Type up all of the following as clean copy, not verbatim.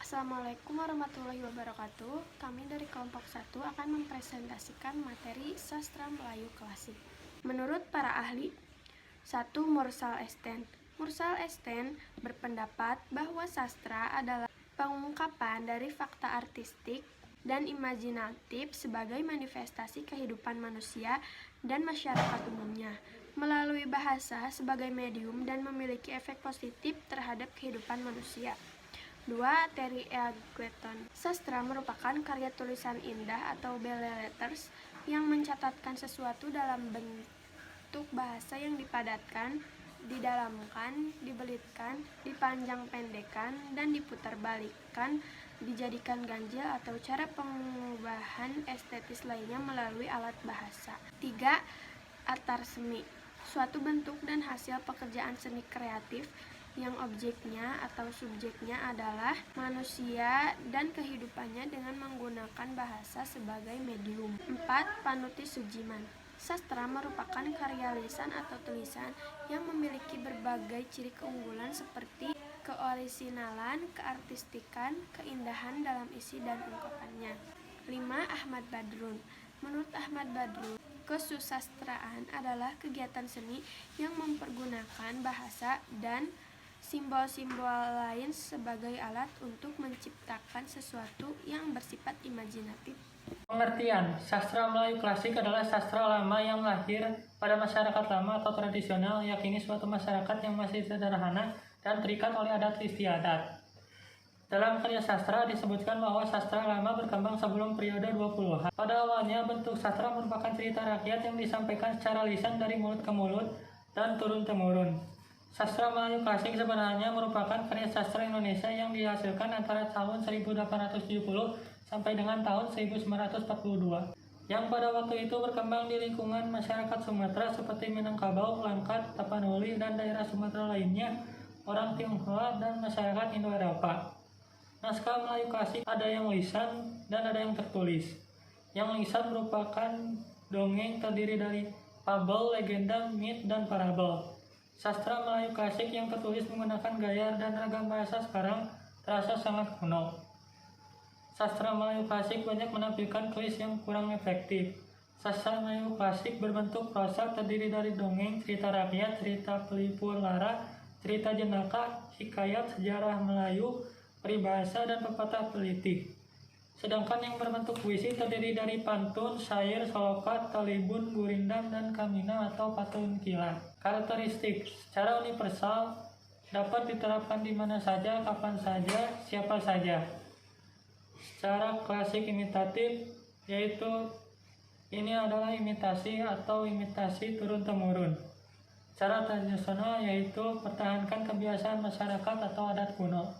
Assalamualaikum warahmatullahi wabarakatuh. Kami dari kelompok 1 akan mempresentasikan materi sastra Melayu klasik. Menurut para ahli, 1. Mursal Esten. Mursal Esten berpendapat bahwa sastra adalah pengungkapan dari fakta artistik dan imajinatif sebagai manifestasi kehidupan manusia dan masyarakat umumnya melalui bahasa sebagai medium dan memiliki efek positif terhadap kehidupan manusia. 2. Terry Eagleton. Sastra merupakan karya tulisan indah atau belles letters yang mencatatkan sesuatu dalam bentuk bahasa yang dipadatkan, didalamkan, dibelitkan, dipanjang-pendekkan, dan diputarbalikkan, dijadikan ganjil atau cara pengubahan estetis lainnya melalui alat bahasa. 3. Artarsemi. Suatu bentuk dan hasil pekerjaan seni kreatif yang objeknya atau subjeknya adalah manusia dan kehidupannya dengan menggunakan bahasa sebagai medium. 4. Panuti Sujiman. Sastra merupakan karya lisan atau tulisan yang memiliki berbagai ciri keunggulan seperti keorisinalan, keartistikan, keindahan dalam isi dan ungkapannya. 5. Ahmad Badrun. Menurut Ahmad Badrun, kesusastraan adalah kegiatan seni yang mempergunakan bahasa dan simbol-simbol lain sebagai alat untuk menciptakan sesuatu yang bersifat imajinatif. Pengertian, sastra Melayu klasik adalah sastra lama yang lahir pada masyarakat lama atau tradisional, yakni suatu masyarakat yang masih sederhana dan terikat oleh adat istiadat. Dalam karya sastra disebutkan bahwa sastra lama berkembang sebelum periode 20-an. Pada awalnya, bentuk sastra merupakan cerita rakyat yang disampaikan secara lisan dari mulut ke mulut dan turun-temurun. Sastra Melayu klasik sebenarnya merupakan karya sastra Indonesia yang dihasilkan antara tahun 1870 sampai dengan tahun 1942, yang pada waktu itu berkembang di lingkungan masyarakat Sumatera seperti Minangkabau, Langkat, Tapanuli, dan daerah Sumatera lainnya, orang Tionghoa, dan masyarakat Indo-Eropa. Naskah Melayu klasik ada yang lisan dan ada yang tertulis. Yang lisan merupakan dongeng terdiri dari fabel, legenda, mit, dan parabel. Sastra Melayu klasik yang tertulis menggunakan gaya dan ragam bahasa sekarang terasa sangat kuno. Sastra Melayu klasik banyak menampilkan tulis yang kurang efektif. Sastra Melayu klasik berbentuk prosa terdiri dari dongeng, cerita rakyat, cerita pelipur lara, cerita jenaka, hikayat, sejarah Melayu, peribahasa, dan pepatah politik. Sedangkan yang berbentuk puisi terdiri dari pantun, syair, solokat, talibun, gurindam, dan kamina atau patun kilat. Karakteristik secara universal dapat diterapkan di mana saja, kapan saja, siapa saja. Secara klasik imitatif, yaitu ini adalah imitasi atau imitasi turun-temurun. Secara tradisional, yaitu pertahankan kebiasaan masyarakat atau adat kuno.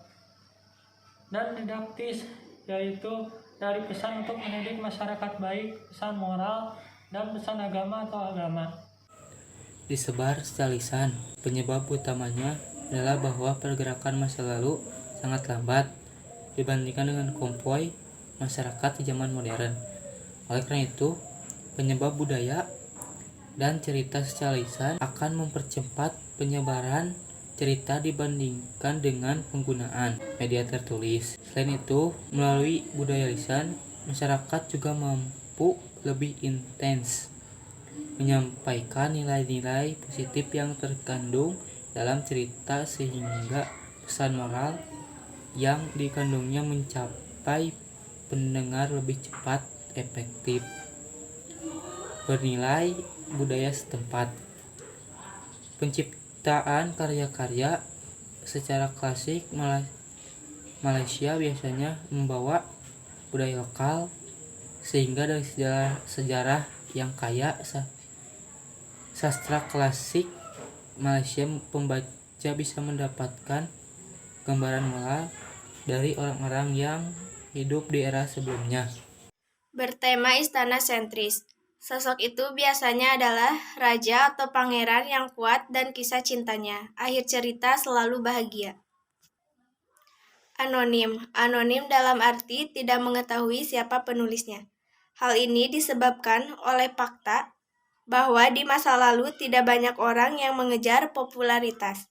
Dan didaktis, yaitu dari pesan untuk mendidik masyarakat baik, pesan moral, dan pesan agama atau agama. Disebar secara lisan. Penyebab utamanya adalah bahwa pergerakan masa lalu sangat lambat dibandingkan dengan konvoi masyarakat di zaman modern. Oleh karena itu, penyebab budaya dan cerita secara lisan akan mempercepat penyebaran cerita dibandingkan dengan penggunaan media tertulis. Selain itu, melalui budaya lisan, masyarakat juga mampu lebih intens menyampaikan nilai-nilai positif yang terkandung dalam cerita sehingga pesan moral yang dikandungnya mencapai pendengar lebih cepat, efektif. Bernilai budaya setempat. Penciptaan karya-karya secara klasik Malaysia biasanya membawa budaya lokal sehingga dari sejarah yang kaya sastra klasik Malaysia pembaca bisa mendapatkan gambaran moral dari orang-orang yang hidup di era sebelumnya. Bertema istana sentris. Sosok itu biasanya adalah raja atau pangeran yang kuat dan kisah cintanya. Akhir cerita selalu bahagia. Anonim. Anonim dalam arti tidak mengetahui siapa penulisnya. Hal ini disebabkan oleh fakta bahwa di masa lalu tidak banyak orang yang mengejar popularitas.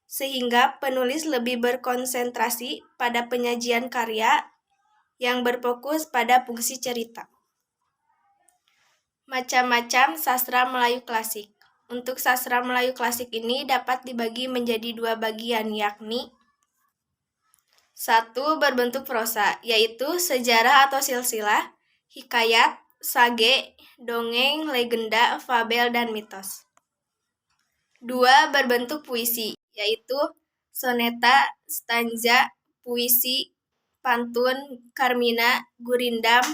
sehingga penulis lebih berkonsentrasi pada penyajian karya yang berfokus pada fungsi cerita. Macam-macam sastra Melayu klasik. Untuk sastra Melayu klasik ini dapat dibagi menjadi dua bagian, yakni satu, berbentuk prosa, yaitu sejarah atau silsilah, hikayat, sage, dongeng, legenda, fabel, dan mitos. Dua, berbentuk puisi, yaitu soneta, stanza, puisi, pantun, karmina, gurindam,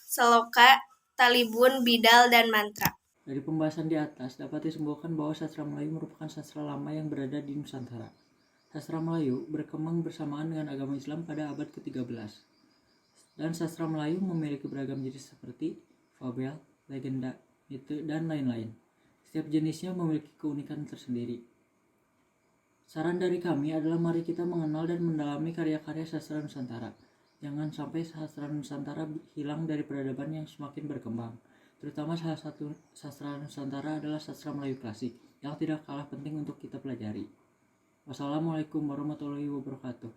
seloka, talibun, bidal, dan mantra. Dari pembahasan di atas dapat disimpulkan bahwa sastra Melayu merupakan sastra lama yang berada di Nusantara. Sastra Melayu berkembang bersamaan dengan agama Islam pada abad ke-13. Dan sastra Melayu memiliki beragam jenis seperti fabel, legenda, mite, dan lain-lain. Setiap jenisnya memiliki keunikan tersendiri. Saran dari kami adalah mari kita mengenal dan mendalami karya-karya sastra Nusantara. Jangan sampai sastra Nusantara hilang dari peradaban yang semakin berkembang. Terutama salah satu sastra Nusantara adalah sastra Melayu klasik yang tidak kalah penting untuk kita pelajari. Wassalamualaikum warahmatullahi wabarakatuh.